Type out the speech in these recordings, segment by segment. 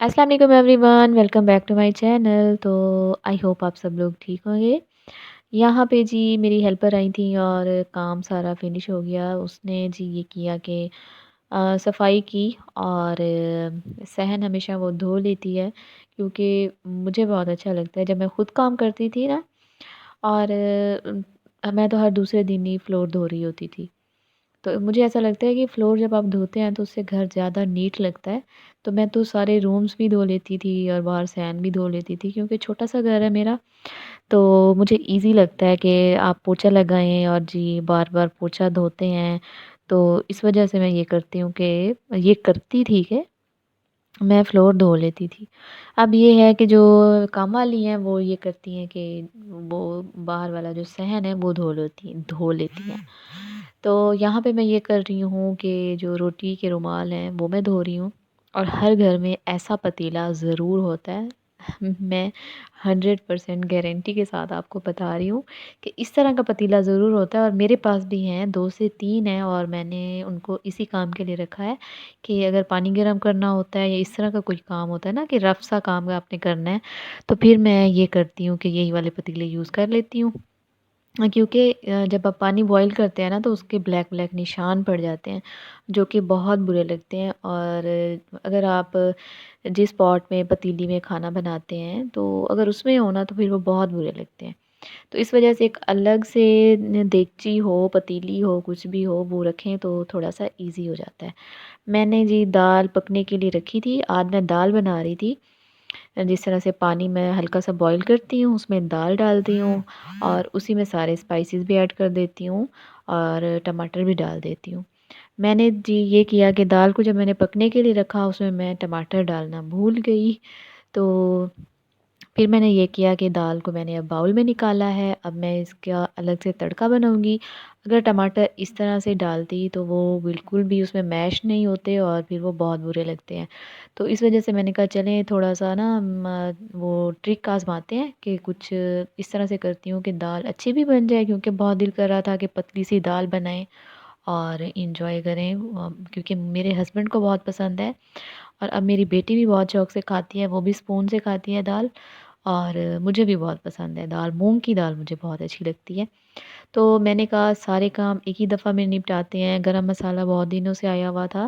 अस्सलाम वालेकुम everyone, welcome back to my channel. तो आई होप आप सब लोग ठीक होंगे। यहाँ पे जी मेरी हेल्पर आई थी और काम सारा फिनिश हो गया। उसने जी ये किया कि सफाई की और सहन हमेशा वो धो लेती है, क्योंकि मुझे बहुत अच्छा लगता है जब मैं ख़ुद काम करती थी ना। और मैं तो हर दूसरे दिन ही फ्लोर धो रही होती थी। तो मुझे ऐसा लगता है कि फ्लोर जब आप धोते हैं तो उससे घर ज़्यादा नीट लगता है। तो मैं तो सारे रूम्स भी धो लेती थी और बाहर सैन भी धो लेती थी, क्योंकि छोटा-सा घर है मेरा। तो मुझे ईज़ी लगता है कि आप पोछा लगाएँ और जी बार-बार पोछा धोते हैं। तो इस वजह से मैं ये करती हूँ कि ये करती थी कि मैं फ्लोर धो लेती थी। अब ये है कि जो काम वाली हैं वो ये करती हैं कि वो बाहर वाला जो सहन है वो धो लेती हैं। तो यहाँ पे मैं ये कर रही हूँ कि जो रोटी के रुमाल हैं वो मैं धो रही हूँ। और हर घर में ऐसा पतीला ज़रूर होता है। मैं 100% गारंटी के साथ आपको बता रही हूँ कि इस तरह का पतीला ज़रूर होता है, और मेरे पास भी हैं, 2 से 3 हैं, और मैंने उनको इसी काम के लिए रखा है कि अगर पानी गर्म करना होता है या इस तरह का कोई काम होता है ना कि रफ़ सा काम आपने करना है, तो फिर मैं ये करती हूँ कि यही वाले पतीले यूज़ कर लेती हूँ। क्योंकि जब आप पानी बॉयल करते हैं ना तो उसके ब्लैक ब्लैक निशान पड़ जाते हैं, जो कि बहुत बुरे लगते हैं। और अगर आप जिस पॉट में पतीली में खाना बनाते हैं तो अगर उसमें हो ना तो फिर वो बहुत बुरे लगते हैं। तो इस वजह से एक अलग से देगची हो, पतीली हो, कुछ भी हो, वो रखें तो थोड़ा-सा ईज़ी हो जाता है। मैंने जी दाल पकने के लिए रखी थी। आज मैं दाल बना रही थी। जिस तरह से पानी मैं हल्का सा बॉईल करती हूँ, उसमें दाल डालती हूँ और उसी में सारे स्पाइसेस भी ऐड कर देती हूँ और टमाटर भी डाल देती हूँ। मैंने जी ये किया कि दाल को जब मैंने पकने के लिए रखा, उसमें मैं टमाटर डालना भूल गई। तो फिर मैंने ये किया कि दाल को मैंने अब बाउल में निकाला है। अब मैं इसका अलग से तड़का बनाऊँगी। अगर टमाटर इस तरह से डालती तो वो बिल्कुल भी उसमें मैश नहीं होते और फिर वो बहुत बुरे लगते हैं। तो इस वजह से मैंने कहा चलें थोड़ा-सा ना वो ट्रिक आज़माते हैं कि कुछ इस तरह से करती हूँ कि दाल अच्छी भी बन जाए, क्योंकि बहुत दिल कर रहा था कि पतली-सी दाल बनाएँ और एन्जॉय करें, क्योंकि मेरे हस्बैंड को बहुत पसंद है। और अब मेरी बेटी भी बहुत शौक़ से खाती है, वो भी स्पून से खाती है दाल। और मुझे भी बहुत पसंद है दाल, मूँग की दाल मुझे बहुत अच्छी लगती है। तो मैंने कहा सारे काम एक ही दफ़ा में निपटाते हैं। गरम मसाला बहुत दिनों से आया हुआ था,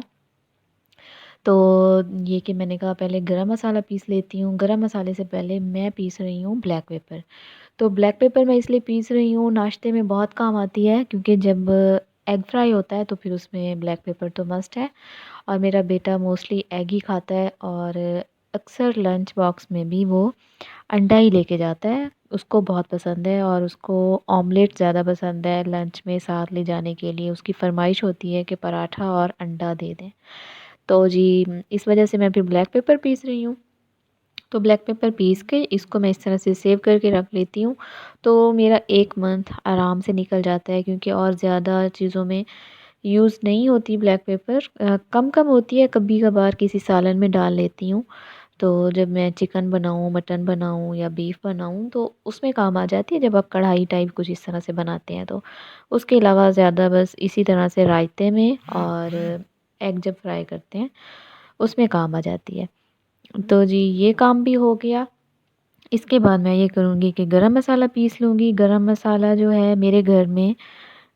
तो ये कि मैंने कहा पहले गरम मसाला पीस लेती हूँ। गरम मसाले से पहले मैं पीस रही हूँ ब्लैक पेपर। तो ब्लैक पेपर मैं इसलिए पीस रही हूँ, नाश्ते में बहुत काम आती है, क्योंकि जब एग फ्राई होता है तो फिर उसमें ब्लैक पेपर तो मस्ट है। और मेरा बेटा मोस्टली एग ही खाता है, और अक्सर लंच बॉक्स में भी वो अंडा ही लेके जाता है। उसको बहुत पसंद है और उसको ऑमलेट ज़्यादा पसंद है। लंच में साथ ले जाने के लिए उसकी फ़रमाइश होती है कि पराठा और अंडा दे दें। तो जी इस वजह से मैं फिर ब्लैक पेपर पीस रही हूँ। तो ब्लैक पेपर पीस के इसको मैं इस तरह से सेव करके रख लेती हूँ। तो मेरा 1 मंथ आराम से निकल जाता है, क्योंकि और ज़्यादा चीज़ों में यूज़ नहीं होती ब्लैक पेपर। कम-कम होती है, कभी-कभार किसी सालन में डाल लेती हूँ। तो जब मैं चिकन बनाऊँ, मटन बनाऊँ या बीफ बनाऊँ तो उसमें काम आ जाती है, जब आप कढ़ाई टाइप कुछ इस तरह से बनाते हैं तो। उसके अलावा ज़्यादा बस इसी तरह से रायते में और एग जब फ्राई करते हैं उसमें काम आ जाती है। तो जी ये काम भी हो गया। इसके बाद मैं ये करूँगी कि गरम मसाला पीस लूँगी। गरम मसाला जो है मेरे घर में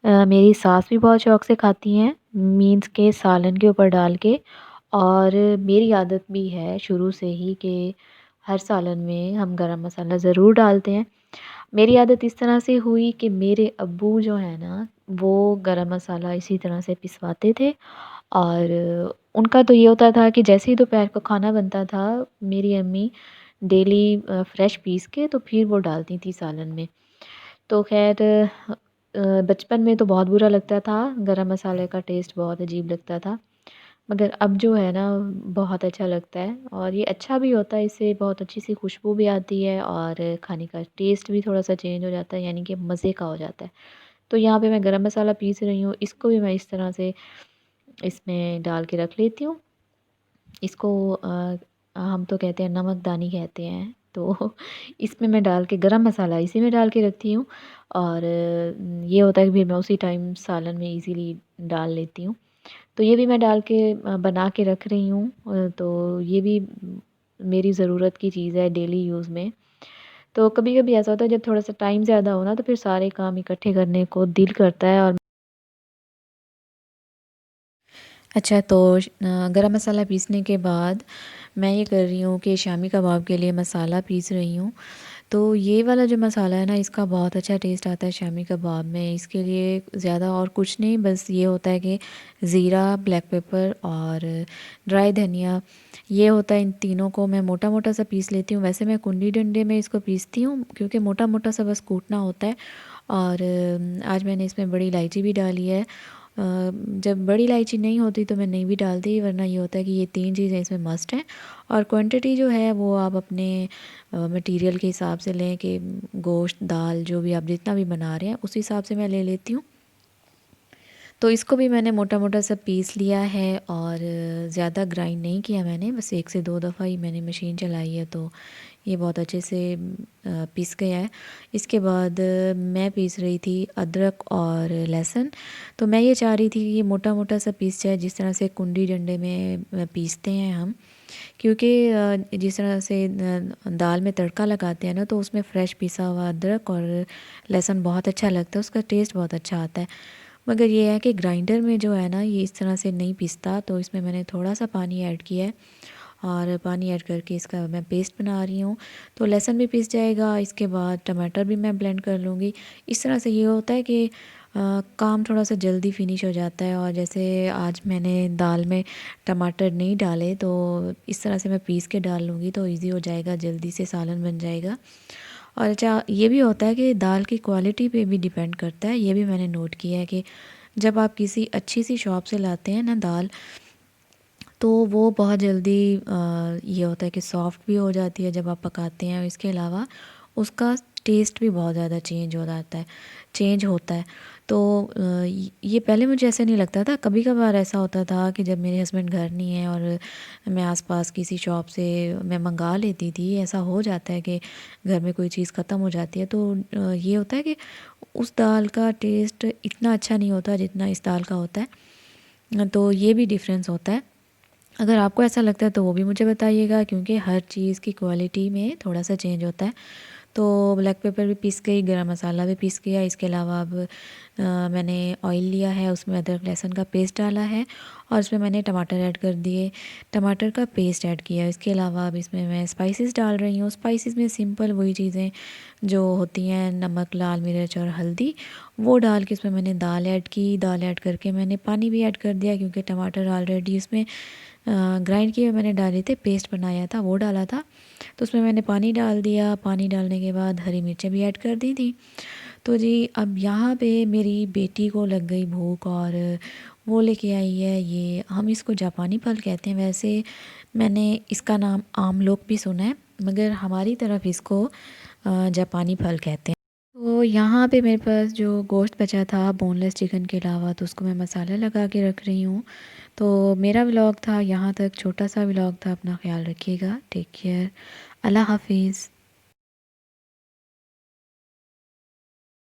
मेरी सास भी बहुत शौक़ से खाती हैं, मीन्स के सालन के ऊपर डाल के। और मेरी आदत भी है शुरू से ही कि हर सालन में हम गरम मसाला ज़रूर डालते हैं। मेरी आदत इस तरह से हुई कि मेरे अब्बू जो है ना, वो गरम मसाला इसी तरह से पिसवाते थे। और उनका तो ये होता था कि जैसे ही दोपहर को खाना बनता था, मेरी अम्मी डेली फ्रेश पीस के तो फिर वो डालती थी सालन में। तो ख़ैर बचपन में तो बहुत बुरा लगता था, गरम मसाले का टेस्ट बहुत अजीब लगता था। मगर अब जो है ना बहुत अच्छा लगता है, और ये अच्छा भी होता है, इससे बहुत अच्छी-सी खुशबू भी आती है और खाने का टेस्ट भी थोड़ा-सा चेंज हो जाता है, यानी कि मज़े का हो जाता है। तो यहाँ पे मैं गरम मसाला पीस रही हूँ, इसको भी मैं इस तरह से इसमें डाल के रख लेती हूँ। इसको हम तो कहते हैं नमकदानी कहते हैं। तो इसमें मैं डाल के गरम मसाला इसी में डाल के रखती हूँ। और ये होता है कि फिर मैं उसी टाइम सालन में इज़िली डाल लेती हूँ। तो ये भी मैं डाल के बना के रख रही हूँ। तो ये भी मेरी ज़रूरत की चीज़ है डेली यूज़ में। तो कभी-कभी ऐसा होता है जब थोड़ा-सा टाइम ज़्यादा हो ना तो फिर सारे काम इकट्ठे करने को दिल करता है। और अच्छा तो गरम मसाला पीसने के बाद मैं ये कर रही हूँ कि शामी कबाब के लिए मसाला पीस रही हूँ। तो ये वाला जो मसाला है ना, इसका बहुत अच्छा टेस्ट आता है शामी कबाब में। इसके लिए ज़्यादा और कुछ नहीं, बस ये होता है कि ज़ीरा, ब्लैक पेपर और ड्राई धनिया, ये होता है। इन तीनों को मैं मोटा मोटा सा पीस लेती हूँ। वैसे मैं कुंडी डंडे में इसको पीसती हूँ क्योंकि मोटा मोटा सा बस कूटना होता है। और आज मैंने इसमें बड़ी इलायची भी डाली है। जब बड़ी इलायची नहीं होती तो मैं नहीं भी डालती, वरना ये होता है कि ये तीन चीज़ें इसमें मस्ट हैं। और क्वांटिटी जो है वो आप अपने मटेरियल के हिसाब से लें कि गोश्त, दाल जो भी आप जितना भी बना रहे हैं उस हिसाब से मैं ले लेती हूँ। तो इसको भी मैंने मोटा मोटा सा पीस लिया है और ज़्यादा ग्राइंड नहीं किया मैंने, बस 1 से 2 दफ़ा ही मैंने मशीन चलाई है तो ये बहुत अच्छे से पीस गया है। इसके बाद मैं पीस रही थी अदरक और लहसुन। तो मैं ये चाह रही थी कि ये मोटा मोटा सा पीस जाए जिस तरह से कुंडी डंडे में पीसते हैं हम। क्योंकि जिस तरह से दाल में तड़का लगाते हैं ना, तो उसमें फ्रेश पिसा हुआ अदरक और लहसुन बहुत अच्छा लगता है, उसका टेस्ट बहुत अच्छा आता है। मगर ये है कि ग्राइंडर में जो है ना, ये इस तरह से नहीं पिसता। तो इसमें मैंने थोड़ा सा पानी ऐड किया है और पानी ऐड करके इसका मैं पेस्ट बना रही हूँ। तो लहसुन भी पिस जाएगा, इसके बाद टमाटर भी मैं ब्लेंड कर लूँगी। इस तरह से ये होता है कि काम थोड़ा सा जल्दी फिनिश हो जाता है। और जैसे आज मैंने दाल में टमाटर नहीं डाले, तो इस तरह से मैं पीस के डाल लूँगी तो इजी हो जाएगा, जल्दी से सालन बन जाएगा। और अच्छा ये भी होता है कि दाल की क्वालिटी पे भी डिपेंड करता है। ये भी मैंने नोट किया है कि जब आप किसी अच्छी सी शॉप से लाते हैं ना दाल, तो वो बहुत जल्दी ये होता है कि सॉफ़्ट भी हो जाती है जब आप पकाते हैं। और इसके अलावा उसका टेस्ट भी बहुत ज़्यादा चेंज होता है। तो ये पहले मुझे ऐसा नहीं लगता था। कभी-कभार ऐसा होता था कि जब मेरे हस्बैंड घर नहीं है और मैं आस-पास किसी शॉप से मैं मँगा लेती थी। ऐसा हो जाता है कि घर में कोई चीज़ ख़त्म हो जाती है, तो ये होता है कि उस दाल का टेस्ट इतना अच्छा नहीं होता जितना इस दाल का होता है। तो ये भी डिफ़रेंस होता है। अगर आपको ऐसा लगता है तो वो भी मुझे बताइएगा, क्योंकि हर चीज़ की क्वालिटी में थोड़ा सा चेंज होता है। तो ब्लैक पेपर भी पीस गई, गरम मसाला भी पीस गया। इसके अलावा अब मैंने ऑयल लिया है, उसमें अदरक लहसुन का पेस्ट डाला है और उसमें मैंने टमाटर ऐड कर दिए, टमाटर का पेस्ट ऐड किया। इसके अलावा अब इसमें मैं स्पाइसेस डाल रही हूँ। स्पाइसेस में सिंपल वही चीज़ें जो होती हैं, नमक, लाल मिर्च और हल्दी, वो डाल के उसमें मैंने दाल ऐड की। दाल ऐड करके मैंने पानी भी ऐड कर दिया क्योंकि टमाटर ऑलरेडी उसमें ग्राइंड किए मैंने डाले थे, पेस्ट बनाया था वो डाला था। तो उसमें मैंने पानी डाल दिया। पानी डालने के बाद हरी मिर्चें भी ऐड कर दी थी। तो जी अब यहाँ पे मेरी बेटी को लग गई भूख और वो लेके आई है, ये हम इसको जापानी फल कहते हैं। वैसे मैंने इसका नाम आमलोक भी सुना है, मगर हमारी तरफ इसको जापानी फल कहते हैं। तो यहाँ पे मेरे पास जो गोश्त बचा था बोनलेस चिकन के अलावा, तो उसको मैं मसाला लगा के रख रही हूँ। तो मेरा व्लॉग था यहाँ तक, छोटा सा व्लॉग था। अपना ख्याल रखिएगा। Take care. अल्लाह हाफिज़।